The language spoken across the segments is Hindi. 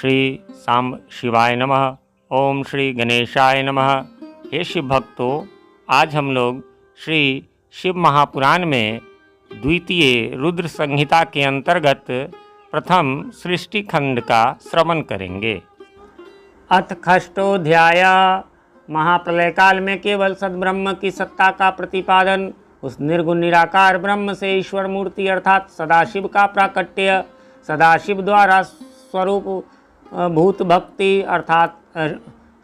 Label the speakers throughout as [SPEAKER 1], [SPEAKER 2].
[SPEAKER 1] श्री सांब शिवाय नमः। ओम श्री गणेशाय नमः। हे शिव भक्तों, आज हम लोग श्री शिव महापुराण में द्वितीय रुद्र संहिता के अंतर्गत प्रथम सृष्टि खंड का श्रवण करेंगे। अथ षष्ठोऽध्याय। महाप्रलय काल में केवल सद्ब्रह्म की सत्ता का प्रतिपादन, उस निर्गुण निराकार ब्रह्म से ईश्वर मूर्ति अर्थात सदाशिव का प्राकट्य, सदाशिव द्वारा स्वरूप भूत भक्ति अर्थात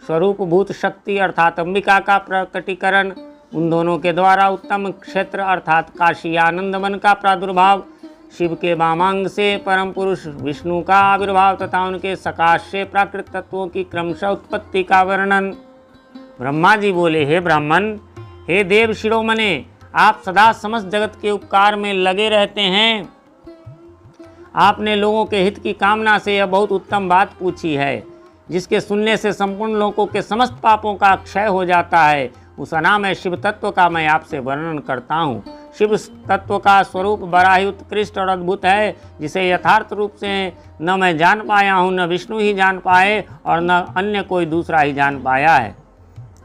[SPEAKER 1] स्वरूप भूत शक्ति अर्थात अंबिका का प्रकटीकरण, उन दोनों के द्वारा उत्तम क्षेत्र अर्थात काशी आनंद वन का प्रादुर्भाव, शिव के वामांग से परम पुरुष विष्णु का आविर्भाव तथा उनके सकाश से प्राकृत तत्वों की क्रमशः उत्पत्ति का वर्णन। ब्रह्मा जी बोले, हे ब्राह्मण, हे देव शिरोमणे, आप सदा समस्त जगत के उपकार में लगे रहते हैं। आपने लोगों के हित की कामना से यह बहुत उत्तम बात पूछी है, जिसके सुनने से संपूर्ण लोगों के समस्त पापों का क्षय हो जाता है। उस अनामय शिव तत्व का मैं आपसे वर्णन करता हूँ। शिव तत्व का स्वरूप बड़ा ही उत्कृष्ट और अद्भुत है, जिसे यथार्थ रूप से न मैं जान पाया हूँ, न विष्णु ही जान पाए और न अन्य कोई दूसरा ही जान पाया है।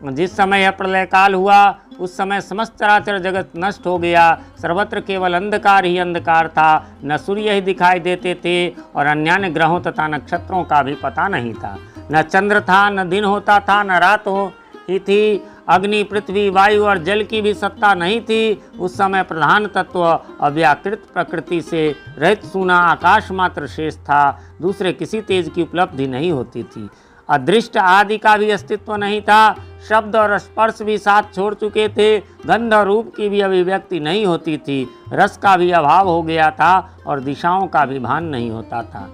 [SPEAKER 1] जिस समय यह प्रलय काल हुआ, उस समय समस्त चराचर जगत नष्ट हो गया। सर्वत्र केवल अंधकार ही अंधकार था। न सूर्य ही दिखाई देते थे और अन्य ग्रहों तथा नक्षत्रों का भी पता नहीं था। न चंद्र था, न दिन होता था, न रात हो ही थी। अग्नि, पृथ्वी, वायु और जल की भी सत्ता नहीं थी। उस समय प्रधान तत्व अव्याकृत प्रकृति से रहित सूना आकाश मात्र शेष था। दूसरे किसी तेज की उपलब्धि नहीं होती थी। अदृष्ट आदि का भी अस्तित्व नहीं था। शब्द और स्पर्श भी साथ छोड़ चुके थे। गंध और रूप की भी अभिव्यक्ति नहीं होती थी। रस का भी अभाव हो गया था और दिशाओं का भी भान नहीं होता था।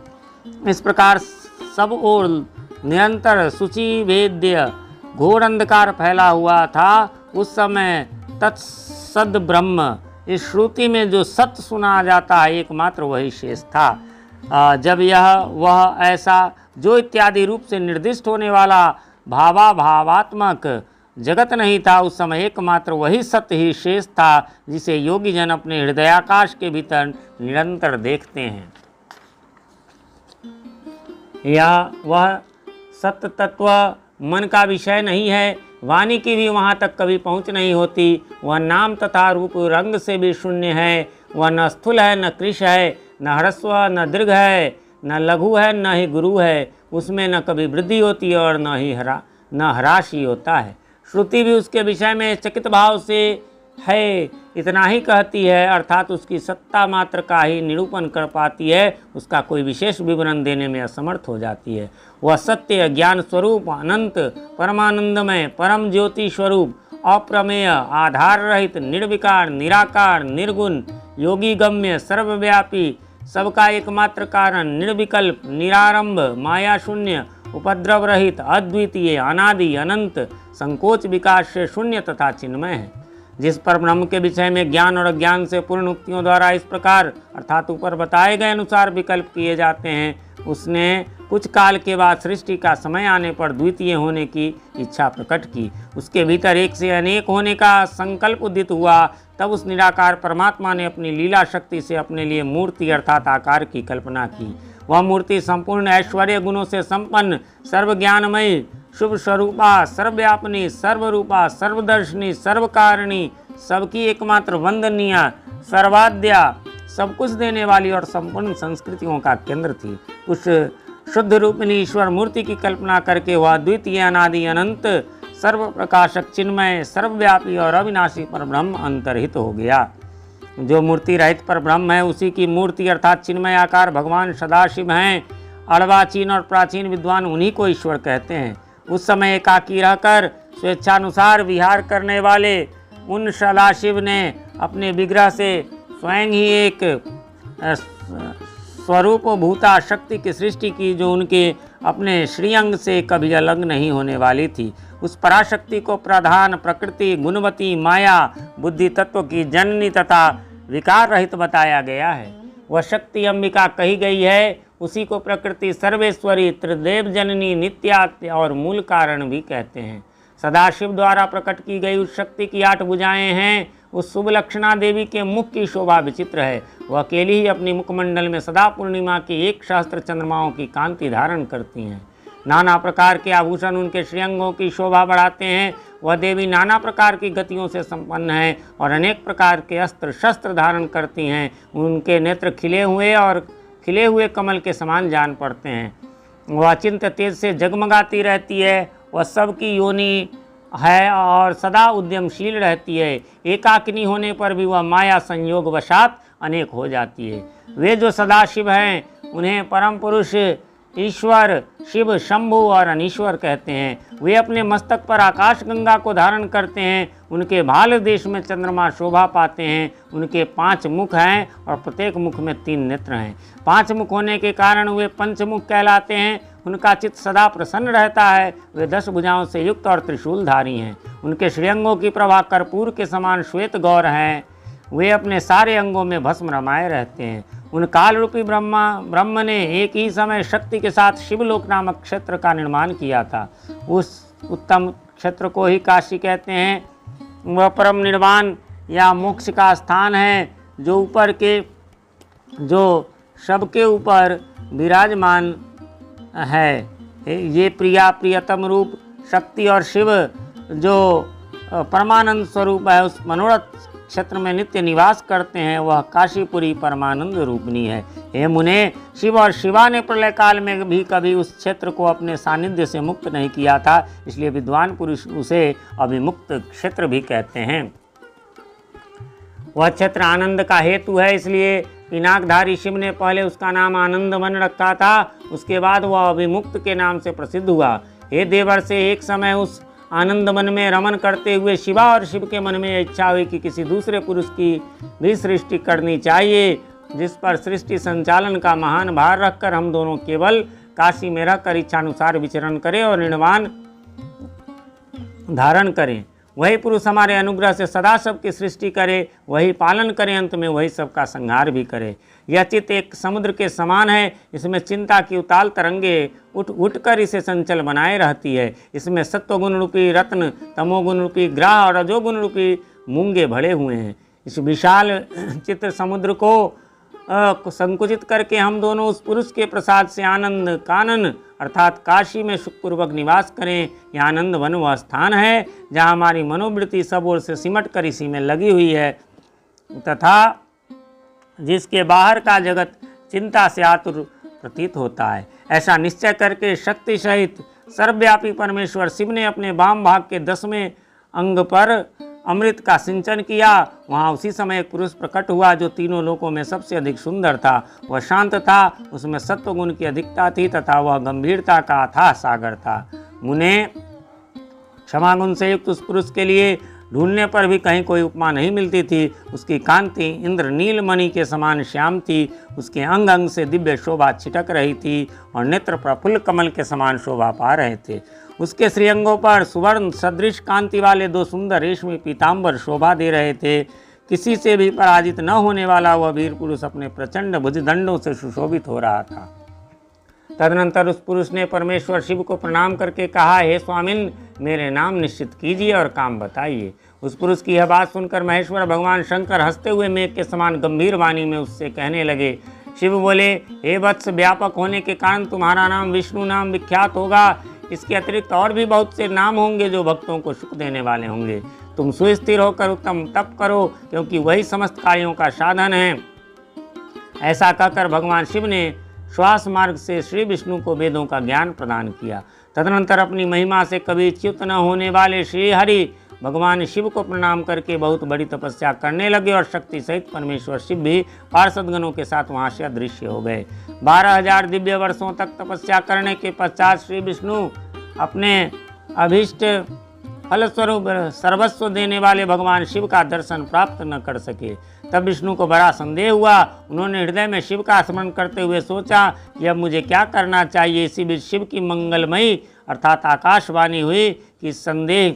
[SPEAKER 1] इस प्रकार सब ओर निरंतर सूची भेद्य घोर अंधकार फैला हुआ था। उस समय तत्सद ब्रह्म, इस श्रुति में जो सत्य सुना जाता है, एकमात्र वही शेष था। जब यह वह ऐसा जो इत्यादि रूप से निर्दिष्ट होने वाला भावात्मक जगत नहीं था, उस समय एकमात्र वही सत्य ही शेष था, जिसे योगी जन अपने हृदयाकाश के भीतर निरंतर देखते हैं। यह वह सत्य तत्व मन का विषय नहीं है। वाणी की भी वहाँ तक कभी पहुँच नहीं होती। वह नाम तथा रूप रंग से भी शून्य है। वह न स्थूल है, न कृश है, न ह्रस्व, न दीर्घ है, न लघु है, न ही गुरु है। उसमें न कभी वृद्धि होती है और न ह्रास ही होता है। श्रुति भी उसके विषय में चकित भाव से है इतना ही कहती है, अर्थात उसकी सत्ता मात्र का ही निरूपण कर पाती है। उसका कोई विशेष विवरण देने में असमर्थ हो जाती है। वह सत्य ज्ञान स्वरूप, अनंत परमानंदमय, परम ज्योति स्वरूप, अप्रमेय, आधार रहित, निर्विकार, निराकार, निर्गुण, योगी गम्य, सर्वव्यापी, सबका एकमात्र कारण, निर्विकल्प, निरारंभ, माया शून्य, उपद्रव रहित, अद्वितीय, अनादि, अनंत, संकोच विकास से शून्य तथा चिन्मय है। जिस पर ब्रह्म के विषय में ज्ञान और अज्ञान से पूर्ण उक्तियों द्वारा इस प्रकार अर्थात ऊपर बताए गए अनुसार विकल्प किए जाते हैं, उसने कुछ काल के बाद सृष्टि का समय आने पर द्वितीय होने की इच्छा प्रकट की। उसके भीतर एक से अनेक होने का संकल्प उदित हुआ। तब उस निराकार परमात्मा ने अपनी लीला शक्ति से अपने लिए मूर्ति अर्थात आकार की कल्पना की। वह मूर्ति संपूर्ण ऐश्वर्य गुणों से संपन्न, सर्वज्ञानमयी, शुभ स्वरूपा, सर्वव्यापिनी, सर्वरूपा, सर्वदर्शनी, सर्वकारिणी, सबकी एकमात्र वंदनीय, सर्वाद्या, सब कुछ देने वाली और संपूर्ण संस्कृतियों का केंद्र थी। उस शुद्ध रूपिणी ईश्वर मूर्ति की कल्पना करके वह द्वितीय, अनादि, अनंत, सर्व प्रकाशक, चिन्मय, सर्वव्यापी और अविनाशी पर ब्रह्म अंतर्हित हो गया। जो मूर्ति रहित पर ब्रह्म है, उसी की मूर्ति अर्थात चिन्मय आकार भगवान सदाशिव हैं। अर्वाचीन और प्राचीन विद्वान उन्हीं को ईश्वर कहते हैं। उस समय एकाकी रहकर स्वेच्छानुसार विहार करने वाले उन सदाशिव ने अपने विग्रह से स्वयं ही एक स्वरूप भूता शक्ति की सृष्टि की, जो उनके अपने श्रीअंग से कभी अलग नहीं होने वाली थी। उस पराशक्ति को प्रधान, प्रकृति, गुणवती, माया, बुद्धि तत्व की जननी तथा विकार रहित बताया गया है। वह शक्ति अंबिका कही गई है। उसी को प्रकृति, सर्वेश्वरी, त्रिदेव जननी, नित्या और मूल कारण भी कहते हैं। सदाशिव द्वारा प्रकट की गई उस शक्ति की 8 भुजाएं हैं। उस शुभलक्षणा देवी के मुख की शोभा विचित्र है। वह अकेली ही अपनी मुखमंडल में सदा पूर्णिमा के 1 सहस्त्र चंद्रमाओं की कांति धारण करती हैं। नाना प्रकार के आभूषण उनके श्रीअंगों की शोभा बढ़ाते हैं। वह देवी नाना प्रकार की गतियों से संपन्न है और अनेक प्रकार के अस्त्र शस्त्र धारण करती हैं। उनके नेत्र खिले हुए कमल के समान जान पड़ते हैं। वह अचिंत्य तेज से जगमगाती रहती है। वह सबकी योनि है और सदा उद्यमशील रहती है। एकाकिनी होने पर भी वह माया संयोग वशात अनेक हो जाती है। वे जो सदाशिव हैं उन्हें परम पुरुष ईश्वर, शिव, शंभु और अनीश्वर कहते हैं। वे अपने मस्तक पर आकाश गंगा को धारण करते हैं। उनके भाल देश में चंद्रमा शोभा पाते हैं। उनके 5 मुख हैं और प्रत्येक मुख में 3 नेत्र हैं। 5 मुख होने के कारण वे पंचमुख कहलाते हैं। उनका चित्त सदा प्रसन्न रहता है। वे 10 भुजाओं से युक्त और त्रिशूलधारी हैं। उनके श्रीअंगों की प्रभा कर्पूर के समान श्वेत गौर हैं। वे अपने सारे अंगों में भस्म रमाए रहते हैं। उन काल रूपी ब्रह्म ने एक ही समय शक्ति के साथ शिवलोक नामक क्षेत्र का निर्माण किया था। उस उत्तम क्षेत्र को ही काशी कहते हैं। वह परम निर्वाण या मोक्ष का स्थान है जो सबके ऊपर विराजमान है। ये प्रियतम रूप शक्ति और शिव जो परमानंद स्वरूप है उस मनोरथ क्षेत्र में नित्य निवास करते हैं। वह काशीपुरी परमानंद रूपनी है। हे मुने, शिव और शिवा ने प्रलय काल में भी कभी उस क्षेत्र को अपने सानिध्य से मुक्त नहीं किया था, इसलिए विद्वान पुरुष उसे अभिमुक्त क्षेत्र भी कहते हैं। वह क्षेत्र आनंद का हेतु है, इसलिए पिनाकधारी शिव ने पहले उसका नाम आनंद वन रखा था। उसके बाद वह अभिमुक्त के नाम से प्रसिद्ध हुआ। हे देवर से एक समय उस आनंद मन में रमन करते हुए शिवा और शिव के मन में इच्छा हुई कि किसी दूसरे पुरुष की भी सृष्टि करनी चाहिए, जिस पर सृष्टि संचालन का महान भार रखकर हम दोनों केवल काशी में रहकर इच्छानुसार विचरण करें और निर्वाण धारण करें। वही पुरुष हमारे अनुग्रह से सदा सबकी सृष्टि करे, वही पालन करे, अंत में वही सबका संहार भी करे। यह चित्त एक समुद्र के समान है। इसमें चिंता की उताल तरंगे उठकर इसे संचल बनाए रहती है। इसमें सत्वगुण रूपी रत्न, तमोगुण रूपी ग्रह और रजोगुण रूपी मूंगे भरे हुए हैं। इस विशाल चित्र समुद्र को संकुचित करके हम दोनों उस पुरुष के प्रसाद से आनंद कानन अर्थात काशी में सुखपूर्वक निवास करें। यह आनंद वन वह स्थान है जहाँ हमारी मनोवृत्ति सब ओर से सिमट कर इसी में लगी हुई है तथा जिसके बाहर का जगत चिंता से आतुर प्रतीत होता है। ऐसा निश्चय करके शक्ति सहित सर्वव्यापी परमेश्वर शिव ने अपने वाम भाग के 10वें अंग पर अमृत का सिंचन किया। वहाँ उसी समय एक पुरुष प्रकट हुआ जो तीनों लोकों में सबसे अधिक सुंदर था। वह शांत था, उसमें सत्वगुण की अधिकता थी तथा वह गंभीरता का अथाह सागर था। मुने, क्षमागुण से युक्त उस पुरुष के लिए ढूंढने पर भी कहीं कोई उपमा नहीं मिलती थी। उसकी कांति इंद्र नीलमणि के समान श्याम थी। उसके अंग अंग से दिव्य शोभा छिटक रही थी और नेत्र प्रफुल्ल कमल के समान शोभा पा रहे थे। उसके श्रीअंगों पर सुवर्ण सदृश कांति वाले 2 सुंदर रेशमी पीताम्बर शोभा दे रहे थे। किसी से भी पराजित न होने वाला वह वीर पुरुष अपने प्रचंड भुजदंडों से सुशोभित हो रहा था। तदनंतर उस पुरुष ने परमेश्वर शिव को प्रणाम करके कहा, हे स्वामिन, मेरे नाम निश्चित कीजिए और काम बताइए। उस पुरुष की यह बात सुनकर महेश्वर भगवान शंकर हंसते हुए मेघ के समान गंभीर वाणी में उससे कहने लगे। शिव बोले, हे वत्स, व्यापक होने के कारण तुम्हारा नाम विष्णु नाम विख्यात होगा। इसके अतिरिक्त और भी बहुत से नाम होंगे जो भक्तों को सुख देने वाले होंगे। तुम सुस्थिर होकर उत्तम तप करो, क्योंकि वही समस्त कार्यों का साधन है। ऐसा कहकर भगवान शिव ने श्वास मार्ग से श्री विष्णु को वेदों का ज्ञान प्रदान किया। तदनंतर अपनी महिमा से कभी च्युत न होने वाले श्री हरि भगवान शिव को प्रणाम करके बहुत बड़ी तपस्या करने लगे और शक्ति सहित परमेश्वर शिव भी पार्षदगणों के साथ वहाँ से अदृश्य हो गए। 12,000 दिव्य वर्षों तक तपस्या करने के पश्चात श्री विष्णु अपने अभीष्ट फलस्वरूप सर्वस्व देने वाले भगवान शिव का दर्शन प्राप्त न कर सके। तब विष्णु को बड़ा संदेह हुआ। उन्होंने हृदय में शिव का स्मरण करते हुए सोचा कि अब मुझे क्या करना चाहिए। इसी बीच शिव की मंगलमयी अर्थात आकाशवाणी हुई कि संदेह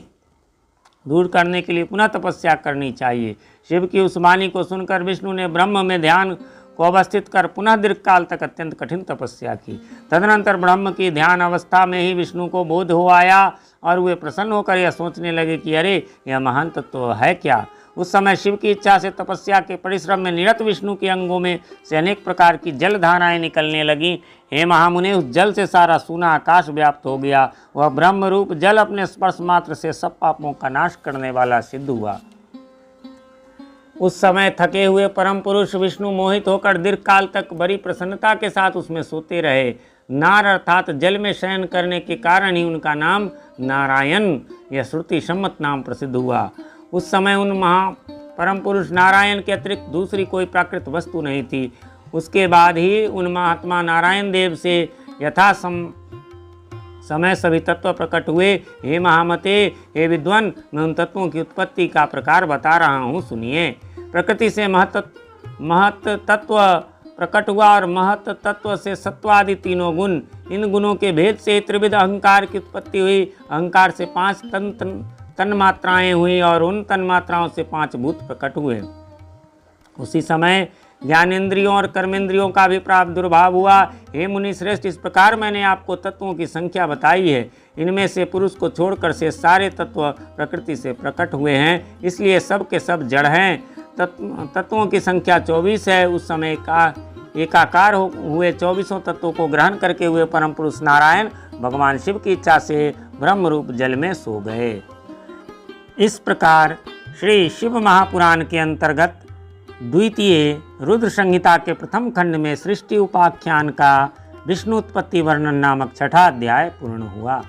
[SPEAKER 1] दूर करने के लिए पुनः तपस्या करनी चाहिए। शिव की उस वाणी को सुनकर विष्णु ने ब्रह्म में ध्यान को अवस्थित कर पुनः दीर्घकाल तक अत्यंत कठिन तपस्या की। तदनंतर ब्रह्म की ध्यान अवस्था में ही विष्णु को बोध हो आया और वे प्रसन्न होकर यह सोचने लगे कि अरे, यह महान तत्व है क्या। उस समय शिव की इच्छा से तपस्या के परिश्रम में निरत विष्णु के अंगों में से अनेक प्रकार की जल धाराएं निकलने लगी। हे महामुने, उस जल से सारा सूना आकाश व्याप्त हो गया। वह ब्रह्म रूप जल अपने स्पर्श मात्र से सब पापों का नाश करने वाला सिद्ध हुआ। उस समय थके हुए परम पुरुष विष्णु मोहित होकर दीर्घ काल तक बड़ी प्रसन्नता के साथ उसमें सोते रहे। नार अर्थात जल में शयन करने के कारण ही उनका नाम नारायण यह श्रुति सम्मत नाम प्रसिद्ध हुआ। उस समय उन परम पुरुष नारायण के अतिरिक्त दूसरी कोई प्राकृत वस्तु नहीं थी। उसके बाद ही उन महात्मा नारायण देव से यथा समय सभी तत्व प्रकट हुए। हे महामते, हे विद्वान, मैं उन तत्वों की उत्पत्ति का प्रकार बता रहा हूँ, सुनिए। प्रकृति से महत तत्व प्रकट हुआ और महत तत्व से सत्वादि तीनों गुण, इन गुणों के भेद से त्रिविध अहंकार की उत्पत्ति हुई। अहंकार से 5 तन्मात्राएं हुई और उन तन्मात्राओं से 5 भूत प्रकट हुए। उसी समय ज्ञानेंद्रियों और कर्मेंद्रियों का भी प्रादुर्भाव हुआ। हे मुनि श्रेष्ठ, इस प्रकार मैंने आपको तत्वों की संख्या बताई है। इनमें से पुरुष को छोड़कर से सारे तत्व प्रकृति से प्रकट हुए हैं, इसलिए सब के सब जड़ हैं। तत्वों की संख्या 24 है। उस समय का एकाकार हुए 24 तत्वों को ग्रहण करके हुए परम पुरुष नारायण भगवान शिव की इच्छा से ब्रह्म रूप जल में सो गए। इस प्रकार श्री शिव महापुराण के अंतर्गत द्वितीय रुद्र संहिता के प्रथम खंड में सृष्टि उपाख्यान का विष्णु उत्पत्ति वर्णन नामक 6ठा अध्याय पूर्ण हुआ।